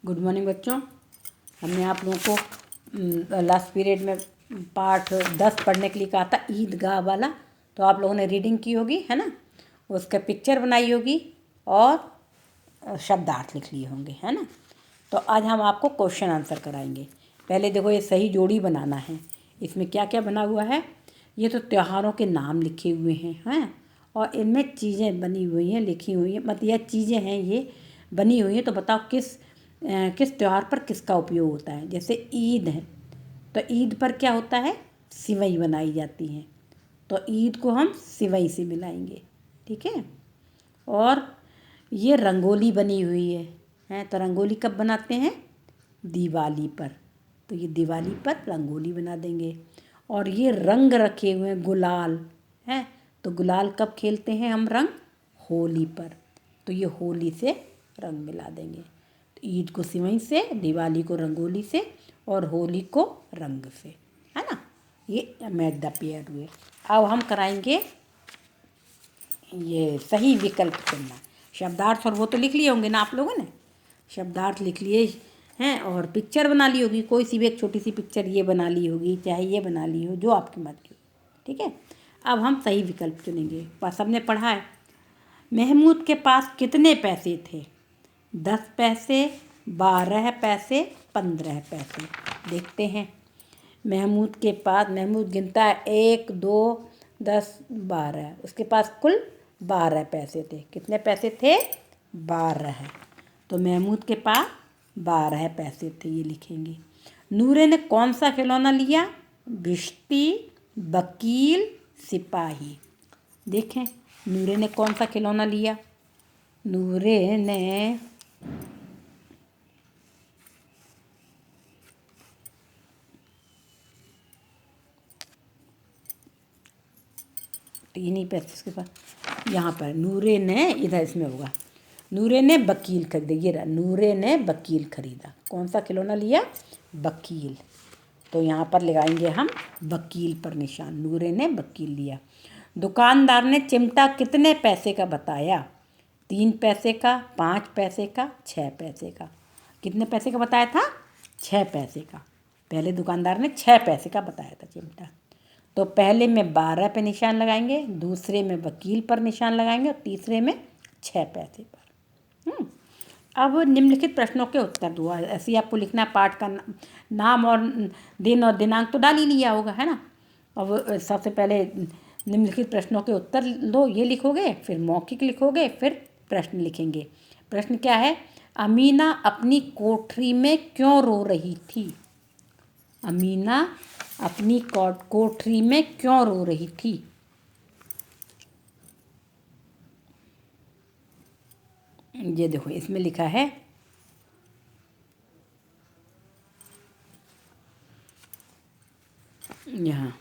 Good morning बच्चों। हमने आप लोगों को लास्ट पीरियड में पाठ 10 पढ़ने के लिए कहा था, ईदगाह वाला। तो आप लोगों ने रीडिंग की होगी, है ना। उसका पिक्चर बनाई होगी और शब्दार्थ लिख लिए होंगे, है ना। तो आज हम आपको क्वेश्चन आंसर कराएंगे। पहले देखो, ये सही जोड़ी बनाना है। इसमें क्या क्या बना हुआ है? ये तो त्योहारों के नाम लिखे हुए हैं और इनमें चीज़ें बनी हुई हैं, लिखी हुई हैं, मतलब यह चीज़ें हैं, ये बनी हुई हैं। तो बताओ किस त्यौहार पर किसका उपयोग होता है। जैसे ईद है, तो ईद पर क्या होता है? सिवई बनाई जाती है, तो ईद को हम सिवई से मिलाएंगे, ठीक है। और ये रंगोली बनी हुई है तो रंगोली कब बनाते हैं? दिवाली पर। तो ये दिवाली पर रंगोली बना देंगे। और ये रंग रखे हुए हैं, गुलाल हैं, तो गुलाल कब खेलते हैं हम रंग? होली पर। तो ये होली से रंग मिला देंगे। तो ईद को सिवई से, दिवाली को रंगोली से और होली को रंग से, है ना। ये मैच द पेयर हुए। अब हम कराएंगे ये सही विकल्प चुनना। शब्दार्थ और वो तो लिख लिए होंगे ना आप लोगों ने। शब्दार्थ लिख लिए हैं और पिक्चर बना ली होगी, कोई सी भी एक छोटी सी पिक्चर ये बना ली होगी, चाहे ये बना ली हो, जो आपकी मर्जी हो, ठीक है। अब हम सही विकल्प चुनेंगे। सबने पढ़ा है, महमूद के पास कितने पैसे थे? 10 पैसे, 12 पैसे, 15 पैसे। देखते हैं। महमूद गिनता है 1 2 10 12। उसके पास कुल 12 पैसे थे। कितने पैसे थे? 12। तो महमूद के पास 12 पैसे थे, ये लिखेंगे। नूरे ने कौन सा खिलौना लिया? भिश्ती, वकील, सिपाही। देखें, नूरे ने कौन सा खिलौना लिया? नूरे ने तीन ही पैसे उसके पास। यहाँ पर नूरे ने, इधर इसमें होगा, नूरे ने वकील खरीदा। ये रहा, नूरे ने वकील खरीदा। कौन सा खिलौना लिया? वकील। तो यहाँ पर लगाएंगे हम वकील पर निशान। नूरे ने वकील लिया। दुकानदार ने चिमटा कितने पैसे का बताया? 3 पैसे का, 5 पैसे का, 6 पैसे का। कितने पैसे का बताया था? 6 पैसे का। पहले दुकानदार ने 6 पैसे का बताया था चिमटा। तो पहले में 12 पे निशान लगाएंगे, दूसरे में वकील पर निशान लगाएंगे और तीसरे में 6 पैसे पर। अब निम्नलिखित प्रश्नों के उत्तर दो। ऐसे ही आपको लिखना है। पाठ का नाम और दिन और दिनांक तो डाल ही लिया होगा, है ना। अब सबसे पहले निम्नलिखित प्रश्नों के उत्तर दो, ये लिखोगे, फिर मौखिक लिखोगे, फिर प्रश्न लिखेंगे। प्रश्न क्या है? अमीना अपनी कोठरी में क्यों रो रही थी? अमीना अपनी कोठरी में क्यों रो रही थी? ये देखो, इसमें लिखा है, यहाँ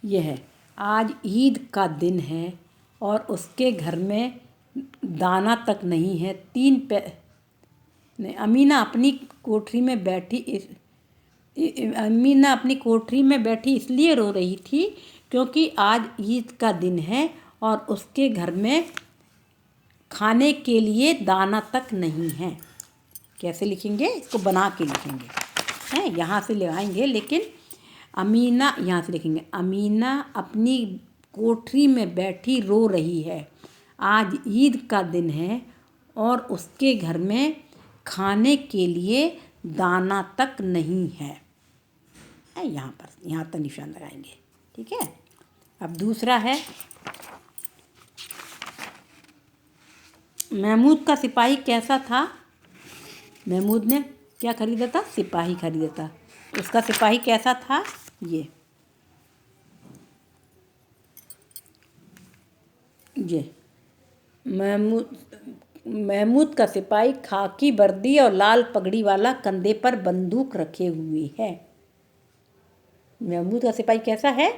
यह है, आज ईद का दिन है और उसके घर में दाना तक नहीं है। अमीना अपनी कोठरी में बैठी इसलिए रो रही थी क्योंकि आज ईद का दिन है और उसके घर में खाने के लिए दाना तक नहीं है। कैसे लिखेंगे? इसको बना के लिखेंगे, हैं, यहाँ से लगाएंगे, लेकिन अमीना यहाँ से लिखेंगे। अमीना अपनी कोठरी में बैठी रो रही है, आज ईद का दिन है और उसके घर में खाने के लिए दाना तक नहीं है। यहाँ तक निशान लगाएंगे, ठीक है। अब दूसरा है, महमूद का सिपाही कैसा था? महमूद ने क्या खरीदा था? सिपाही खरीदा था। उसका सिपाही कैसा था? ये महमूद का सिपाही खाकी वर्दी और लाल पगड़ी वाला, कंधे पर बंदूक रखे हुए है। महमूद का सिपाही कैसा है?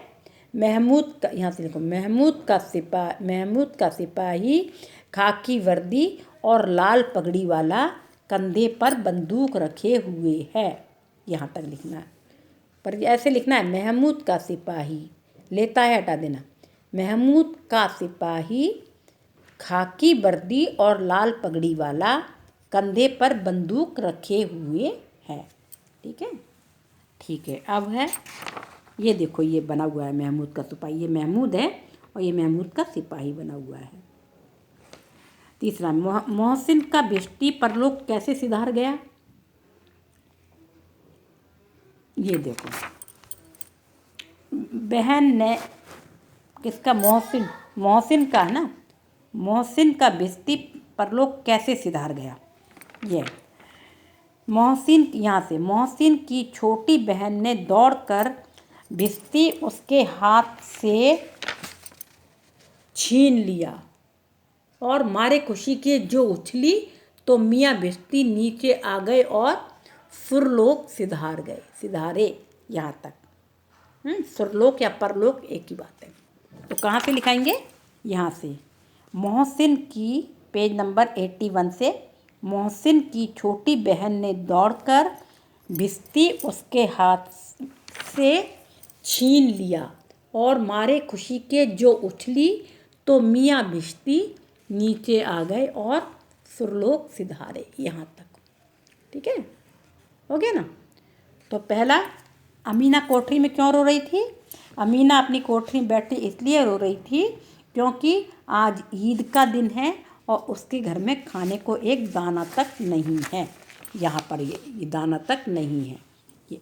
महमूद का, यहाँ से देखो, महमूद का सिपाही खाकी वर्दी और लाल पगड़ी वाला, कंधे पर बंदूक रखे हुए है। यहाँ तक लिखना है, पर ऐसे लिखना है, महमूद का सिपाही, लेता है हटा देना। महमूद का सिपाही खाकी वर्दी और लाल पगड़ी वाला, कंधे पर बंदूक रखे हुए है। ठीक है, ठीक है। अब है ये देखो, ये बना हुआ है महमूद का सिपाही। ये महमूद है और ये महमूद का सिपाही बना हुआ है। तीसरा, मोहसिन का बेइज्जती परलोक कैसे सिधार गया। ये देखो, बहन ने किसका, मोहसिन का है ना, मोहसिन का बेइज्जती परलोक कैसे सिधार गया। ये मोहसिन, यहाँ से मोहसिन की छोटी बहन ने दौड़कर बेइज्जती उसके हाथ से छीन लिया और मारे खुशी के जो उछली तो मियाँ बेइज्जती नीचे आ गए और सुरलोक सिधारे। यहाँ तक सुरलोक या परलोक एक ही बात है। तो कहाँ से लिखाएंगे, यहाँ से। मोहसिन की, पेज नंबर 81 से, मोहसिन की छोटी बहन ने दौड़कर बेइज्जती उसके हाथ से छीन लिया और मारे खुशी के जो उछली तो मियाँ बेइज्जती नीचे आ गए और सुरलोक सिधारे। यहाँ तक ठीक है, हो गया ना। तो पहला, अमीना कोठरी में क्यों रो रही थी। अमीना अपनी कोठरी में बैठी इसलिए रो रही थी क्योंकि आज ईद का दिन है और उसके घर में खाने को एक दाना तक नहीं है। यहाँ पर ये दाना तक नहीं है। ये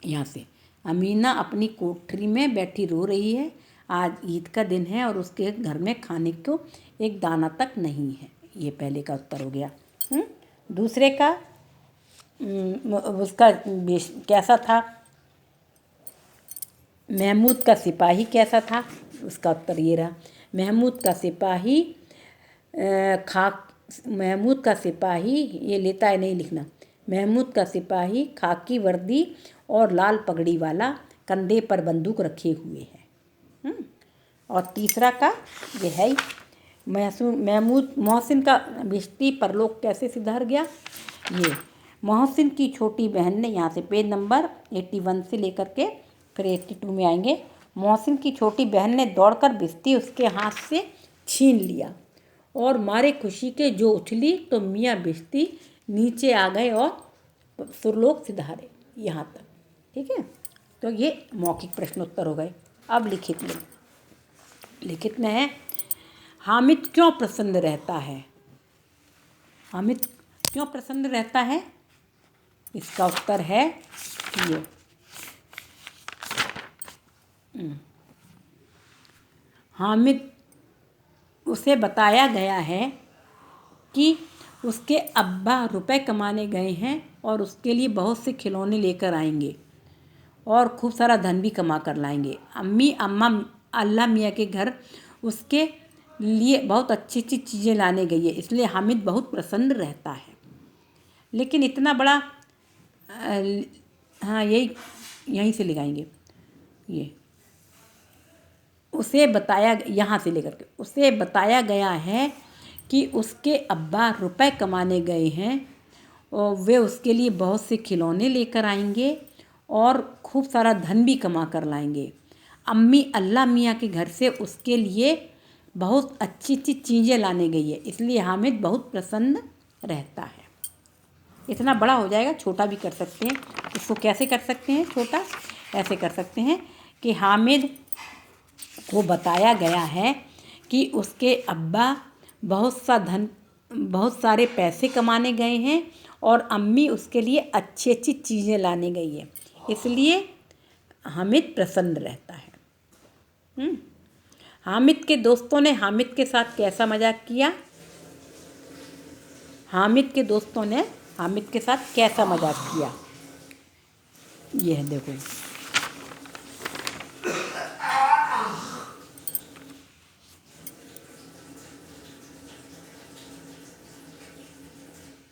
यहाँ से अमीना अपनी कोठरी में बैठी रो रही है, आज ईद का दिन है और उसके घर में खाने को एक दाना तक नहीं है। ये पहले का उत्तर हो गया। दूसरे का, उसका कैसा था, महमूद का सिपाही कैसा था। उसका उत्तर ये रहा, महमूद का सिपाही ये लेता है, नहीं लिखना। महमूद का सिपाही खाकी वर्दी और लाल पगड़ी वाला, कंधे पर बंदूक रखे हुए है। और तीसरा का ये है, मोहसिन का बेइज्जती परलोक कैसे सिधार गया। ये मोहसिन की छोटी बहन ने, यहाँ से पेज नंबर 81 से लेकर के फिर 82 में आएंगे। मोहसिन की छोटी बहन ने दौड़कर बेइज्जती उसके हाथ से छीन लिया और मारे खुशी के जो उछली तो मियाँ बेइज्जती नीचे आ गए और सुरलोक सिधारे। यहाँ तक ठीक है। तो ये मौखिक प्रश्नोत्तर हो गए। अब लिखित में है, हामिद क्यों प्रसन्न रहता है। हामिद क्यों प्रसन्न रहता है, इसका उत्तर है ये, हामिद, उसे बताया गया है कि उसके अब्बा रुपए कमाने गए हैं और उसके लिए बहुत से खिलौने लेकर आएंगे और खूब सारा धन भी कमा कर लाएंगे। अम्मा अल्लाह मियाँ के घर उसके लिए बहुत अच्छी अच्छी चीज़ें लाने गई है, इसलिए हामिद बहुत प्रसन्न रहता है। लेकिन इतना बड़ा, हाँ यहीं से लगाएंगे। ये उसे बताया, यहाँ से लेकर के, उसे बताया गया है कि उसके अब्बा रुपए कमाने गए हैं और वे उसके लिए बहुत से खिलौने लेकर आएंगे और खूब सारा धन भी कमा कर लाएंगे। अम्मी अल्लाह मियाँ के घर से उसके लिए बहुत अच्छी अच्छी चीज़ें लाने गई है, इसलिए हामिद बहुत प्रसन्न रहता है। इतना बड़ा हो जाएगा, छोटा भी कर सकते हैं। इसको कैसे कर सकते हैं छोटा, ऐसे कर सकते हैं कि हामिद को बताया गया है कि उसके अब्बा बहुत सारे पैसे कमाने गए हैं और अम्मी उसके लिए अच्छी अच्छी चीज़ें लाने गई है, इसलिए हामिद प्रसन्न रहता है। हामिद के दोस्तों ने हामिद के साथ कैसा मजाक किया। हामिद के दोस्तों ने हामिद के साथ कैसा मजाक किया, ये है देखो।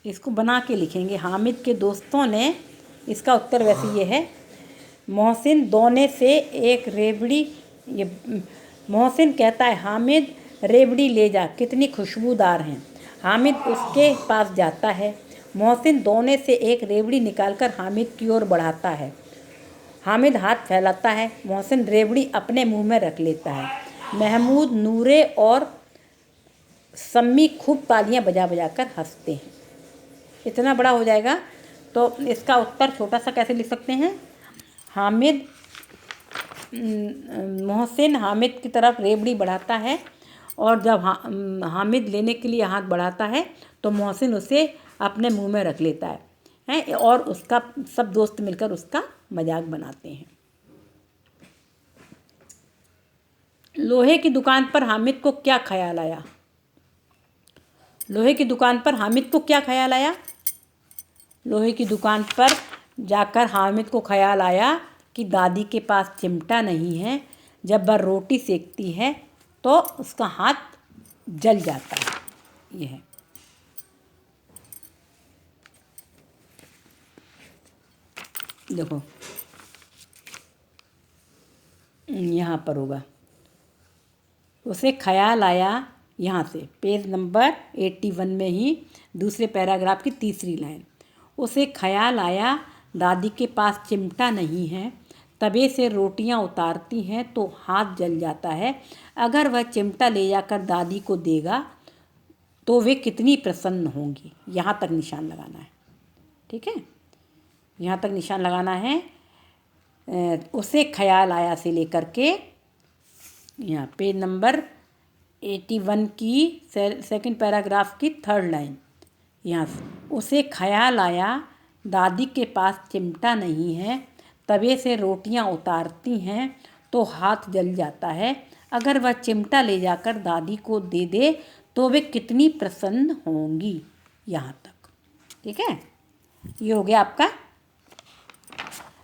इसको बना के लिखेंगे, हामिद के दोस्तों ने, इसका उत्तर वैसे ये है, मोहसिन दोने से एक रेवड़ी, ये मोहसिन कहता है हामिद रेवड़ी ले जा, कितनी खुशबूदार हैं। हामिद उसके पास जाता है, मोहसिन दोने से एक रेवड़ी निकालकर हामिद की ओर बढ़ाता है। हामिद हाथ फैलाता है, मोहसिन रेवड़ी अपने मुंह में रख लेता है। महमूद, नूरे और सम्मी खूब तालियां बजा बजा कर हंसते हैं। इतना बड़ा हो जाएगा तो इसका उत्तर छोटा सा कैसे लिख सकते हैं? हामिद मोहसिन हामिद की तरफ रेवड़ी बढ़ाता है और जब हामिद लेने के लिए हाथ बढ़ाता है तो मोहसिन उसे अपने मुंह में रख लेता है और उसका सब दोस्त मिलकर उसका मजाक बनाते हैं। लोहे की दुकान पर हामिद को क्या ख्याल आया? लोहे की दुकान पर हामिद को क्या ख्याल आया? लोहे की दुकान पर जाकर हामिद को ख्याल आया कि दादी के पास चिमटा नहीं है। जब वह रोटी सेकती है तो उसका हाथ जल जाता है। यह है। देखो यहाँ पर होगा, उसे ख्याल आया, यहाँ से पेज नंबर 81 में ही दूसरे पैराग्राफ की तीसरी लाइन। उसे ख्याल आया दादी के पास चिमटा नहीं है, तवे से रोटियां उतारती हैं तो हाथ जल जाता है। अगर वह चिमटा ले जाकर दादी को देगा तो वे कितनी प्रसन्न होंगी। यहाँ तक निशान लगाना है, ठीक है, यहाँ तक निशान लगाना है। उसे ख्याल आया से लेकर के यहाँ पेज नंबर 81 की सेकंड पैराग्राफ की थर्ड लाइन। यहाँ से उसे ख्याल आया दादी के पास चिमटा नहीं है, तवे से रोटियां उतारती हैं तो हाथ जल जाता है। अगर वह चिमटा ले जाकर दादी को दे दे तो वे कितनी प्रसन्न होंगी। यहाँ तक ठीक है। ये हो गया आपका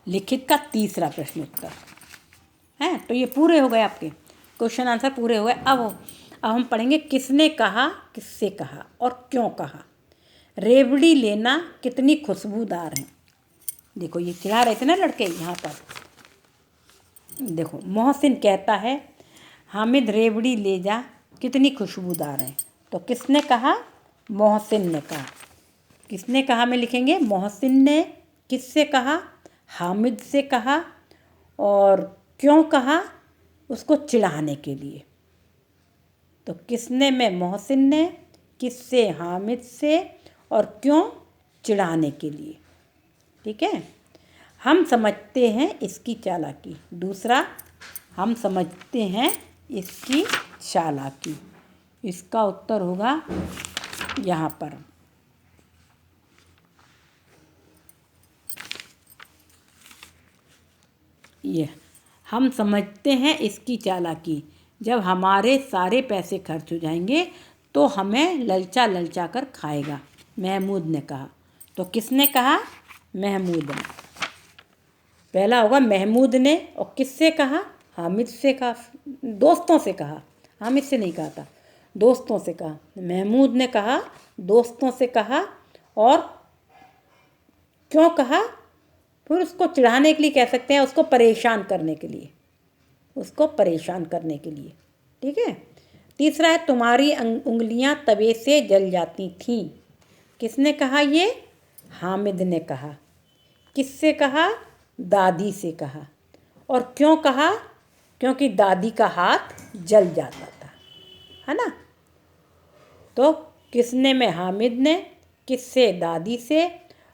लिखित का तीसरा प्रश्न उत्तर है। तो ये पूरे हो गए, आपके क्वेश्चन आंसर पूरे हो गए। अब हम पढ़ेंगे किसने कहा, किससे कहा और क्यों कहा। रेवड़ी लेना कितनी खुशबूदार है। देखो ये चिढ़ा रहे थे ना लड़के, यहाँ पर देखो मोहसिन कहता है हामिद रेवड़ी ले जा कितनी खुशबूदार है। तो किसने कहा? मोहसिन ने कहा। किसने कहा में लिखेंगे मोहसिन ने। किससे कहा? हामिद से कहा। और क्यों कहा? उसको चिढ़ाने के लिए। तो किसने में मोहसिन ने, किससे हामिद से, और क्यों? चिढ़ाने के लिए। ठीक है। हम समझते हैं इसकी चालाकी। दूसरा, हम समझते हैं इसकी चालाकी। इसका उत्तर होगा यहाँ पर। ये हम समझते हैं इसकी चालाकी, जब हमारे सारे पैसे खर्च हो जाएंगे तो हमें ललचा ललचा कर खाएगा, महमूद ने कहा। तो किसने कहा? महमूद ने। पहला होगा महमूद ने। और किससे कहा? हामिद से कहा, दोस्तों से कहा, हामिद से नहीं कहा था, दोस्तों से कहा। महमूद ने कहा, दोस्तों से कहा। और क्यों कहा? फिर उसको चिढ़ाने के लिए कह सकते हैं, उसको परेशान करने के लिए, उसको परेशान करने के लिए। ठीक है। तीसरा है तुम्हारी उंगलियां तवे से जल जाती थीं। किसने कहा ये? हामिद ने कहा। किससे कहा? दादी से कहा। और क्यों कहा? क्योंकि दादी का हाथ जल जाता था, है ना। तो किसने में हामिद ने, किससे दादी से,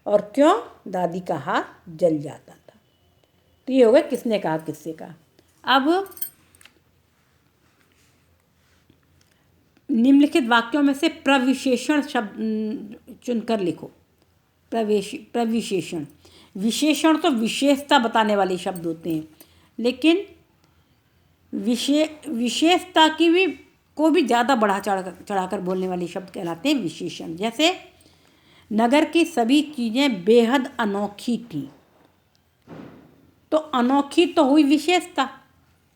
और क्यों? दादी का हाथ जल जाता था। तो ये हो गया किसने कहा, किससे कहा। अब निम्नलिखित वाक्यों में से प्रविशेषण शब्द चुनकर लिखो। प्रविशेषण, विशेषण तो विशेषता बताने वाले शब्द होते हैं, लेकिन विशेषता की भी को भी ज़्यादा बढ़ा चढ़ाकर बोलने वाले शब्द कहलाते हैं विशेषण। जैसे नगर की सभी चीज़ें बेहद अनोखी थी। तो अनोखी तो हुई विशेषता,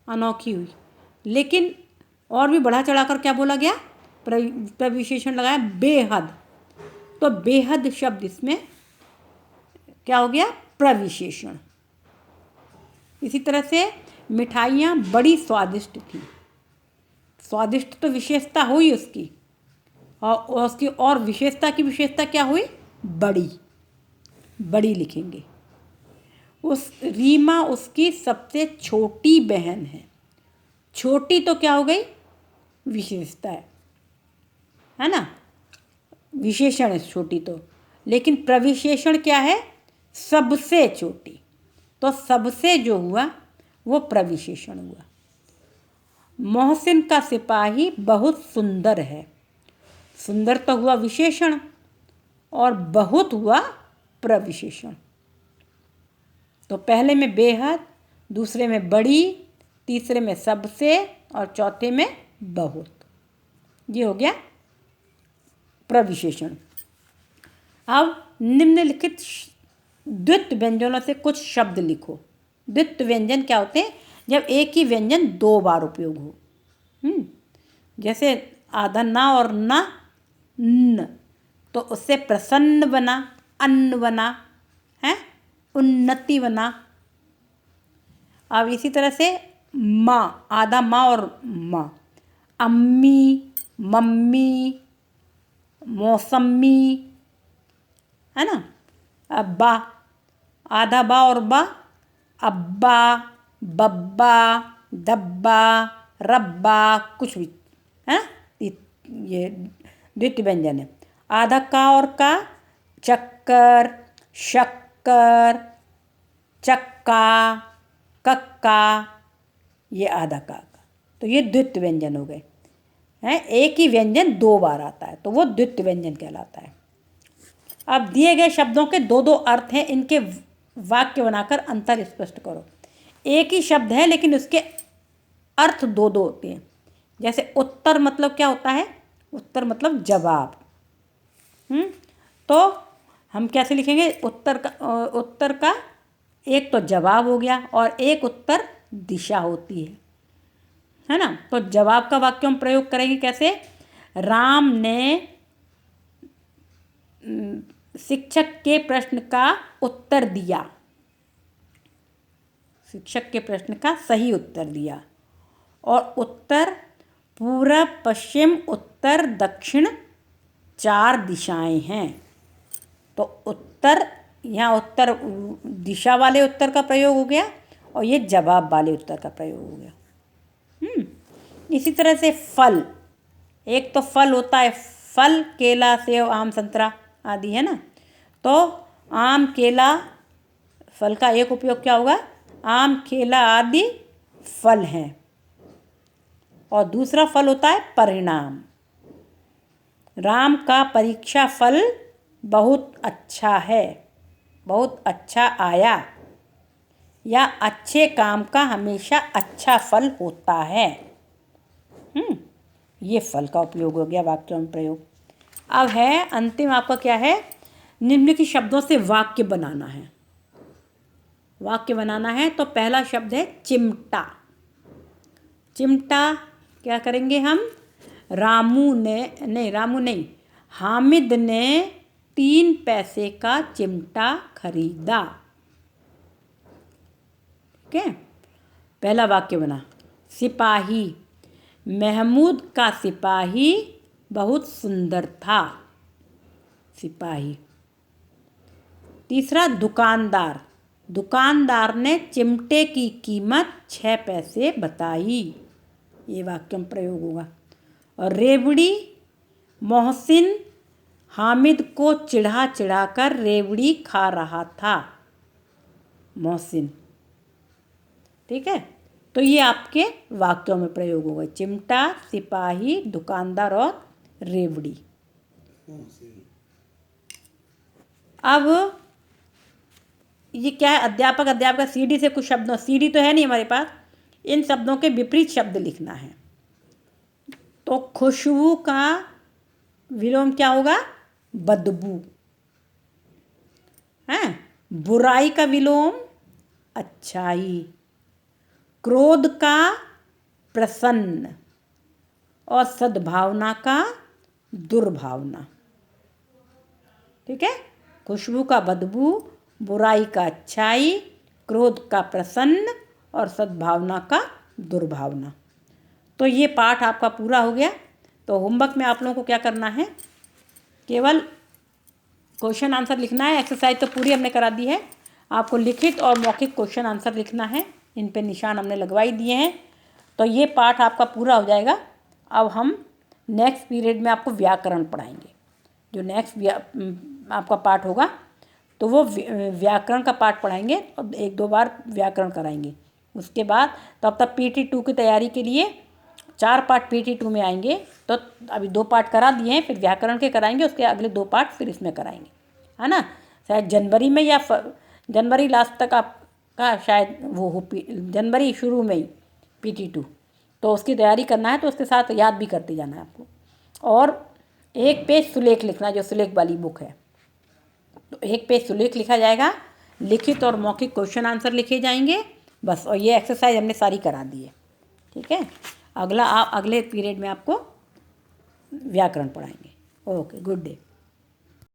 अनोखी हुई, लेकिन और भी बढ़ा चढ़ाकर क्या बोला गया? प्रविशेषण लगाया बेहद। तो बेहद शब्द इसमें क्या हो गया? प्रविशेषण। इसी तरह से मिठाइयाँ बड़ी स्वादिष्ट थी। स्वादिष्ट तो विशेषता हुई उसकी, और उसकी और विशेषता की विशेषता क्या हुई? बड़ी। बड़ी लिखेंगे। उस रीमा उसकी सबसे छोटी बहन है। छोटी तो क्या हो गई? विशेषता है। है ना, विशेषण है छोटी तो, लेकिन प्रविशेषण क्या है, सबसे छोटी, तो सबसे जो हुआ वो प्रविशेषण हुआ। मोहसिन का सिपाही बहुत सुंदर है, सुंदर तो हुआ विशेषण और बहुत हुआ प्रविशेषण। तो पहले में बेहद, दूसरे में बड़ी, तीसरे में सबसे और चौथे में बहुत। ये हो गया प्रविशेषण। अब निम्नलिखित द्वित्व व्यंजनों से कुछ शब्द लिखो। द्वित्व व्यंजन क्या होते हैं, जब एक ही व्यंजन दो बार उपयोग हो। जैसे आधा ना और ना न, तो उससे प्रसन्न बना, अन्न बना है, उन्नति बना। अब इसी तरह से माँ, आधा माँ और माँ, अम्मी, मम्मी, मौसम्मी, है ना। अब बा, आधा बा और बा, अब्बा, बब्बा, दब्बा, रब्बा, कुछ भी है। ये द्वितीय व्यंजन है। आधा का और का, चक्कर, शक्कर, चक्का, कक्का, ये आधा का। तो ये द्वितीय व्यंजन हो गए हैं। एक ही व्यंजन दो बार आता है तो वो द्वितीय व्यंजन कहलाता है। अब दिए गए शब्दों के दो दो अर्थ हैं, इनके वाक्य बनाकर अंतर स्पष्ट करो। एक ही शब्द है लेकिन उसके अर्थ दो दो होते हैं। जैसे उत्तर मतलब क्या होता है, उत्तर मतलब जवाब। तो हम कैसे लिखेंगे, उत्तर का एक तो जवाब हो गया और एक उत्तर दिशा होती है ना। तो जवाब का वाक्य हम प्रयोग करेंगे कैसे, राम ने शिक्षक के प्रश्न का उत्तर दिया, शिक्षक के प्रश्न का सही उत्तर दिया। और उत्तर पूरब, पश्चिम, उत्तर, दक्षिण, चार दिशाएं हैं। तो उत्तर, यहाँ उत्तर दिशा वाले उत्तर का प्रयोग हो गया और ये जवाब वाले उत्तर का प्रयोग हो गया। इसी तरह से फल, एक तो फल होता है, फल केला, सेब, आम, संतरा आदि, है ना। तो आम, केला, फल का एक उपयोग क्या होगा, आम, केला आदि फल हैं। और दूसरा फल होता है परिणाम। राम का परीक्षा फल बहुत अच्छा है, बहुत अच्छा आया, या अच्छे काम का हमेशा अच्छा फल होता है। ये फल का उपयोग हो गया वाक्य में प्रयोग। अब है अंतिम, आपका क्या है, निम्नलिखित शब्दों से वाक्य बनाना है। वाक्य बनाना है तो पहला शब्द है चिमटा। चिमटा क्या करेंगे हम, रामू नहीं, हामिद ने 3 पैसे का चिमटा खरीदा। ठीक है, पहला वाक्य बना। सिपाही, महमूद का सिपाही बहुत सुंदर था, सिपाही। तीसरा दुकानदार, दुकानदार ने चिमटे की कीमत 6 पैसे बताई, ये वाक्य में प्रयोग होगा। और रेवड़ी, मोहसिन हामिद को चिढ़ा चिढ़ा कर रेवड़ी खा रहा था, मोहसिन। ठीक है, तो ये आपके वाक्यों में प्रयोग होगा, चिमटा, सिपाही, दुकानदार और रेवड़ी। अब ये क्या है, अध्यापक, अध्यापक सीढ़ी से कुछ शब्दों, सीढ़ी तो है नहीं हमारे पास, इन शब्दों के विपरीत शब्द लिखना है। तो खुशबू का विलोम क्या होगा, बदबू है। बुराई का विलोम अच्छाई, क्रोध का प्रसन्न और सद्भावना का दुर्भावना। ठीक है, खुशबू का बदबू, बुराई का अच्छाई, क्रोध का प्रसन्न और सद्भावना का दुर्भावना। तो ये पाठ आपका पूरा हो गया। तो होमवर्क में आप लोगों को क्या करना है, केवल क्वेश्चन आंसर लिखना है। एक्सरसाइज तो पूरी हमने करा दी है, आपको लिखित और मौखिक क्वेश्चन आंसर लिखना है। इन पे निशान हमने लगवाई दिए हैं। तो ये पाठ आपका पूरा हो जाएगा। अब हम नेक्स्ट पीरियड में आपको व्याकरण पढ़ाएंगे। जो नेक्स्ट आपका पार्ट होगा तो वो व्याकरण का पार्ट पढ़ाएंगे और 1-2 बार व्याकरण कराएंगे। उसके बाद तब तक PT2 की तैयारी के लिए 4 पार्ट PT2 में आएंगे। तो अभी 2 पार्ट करा दिए हैं, फिर व्याकरण के कराएंगे, उसके अगले 2 पार्ट फिर इसमें कराएंगे, है ना। शायद जनवरी में या जनवरी लास्ट तक आपका शायद वो हो जनवरी शुरू में ही PT2। तो उसकी तैयारी करना है, तो उसके साथ याद भी करते जाना है आपको। और 1 पेज सुलेख लिखना, जो सुलेख वाली बुक है, तो 1 पेज सुलेख लिखा जाएगा। लिखित और मौखिक क्वेश्चन आंसर लिखे जाएंगे बस। और ये एक्सरसाइज हमने सारी करा दी है, ठीक है। अगले पीरियड में आपको व्याकरण पढ़ाएंगे। Okay, good day.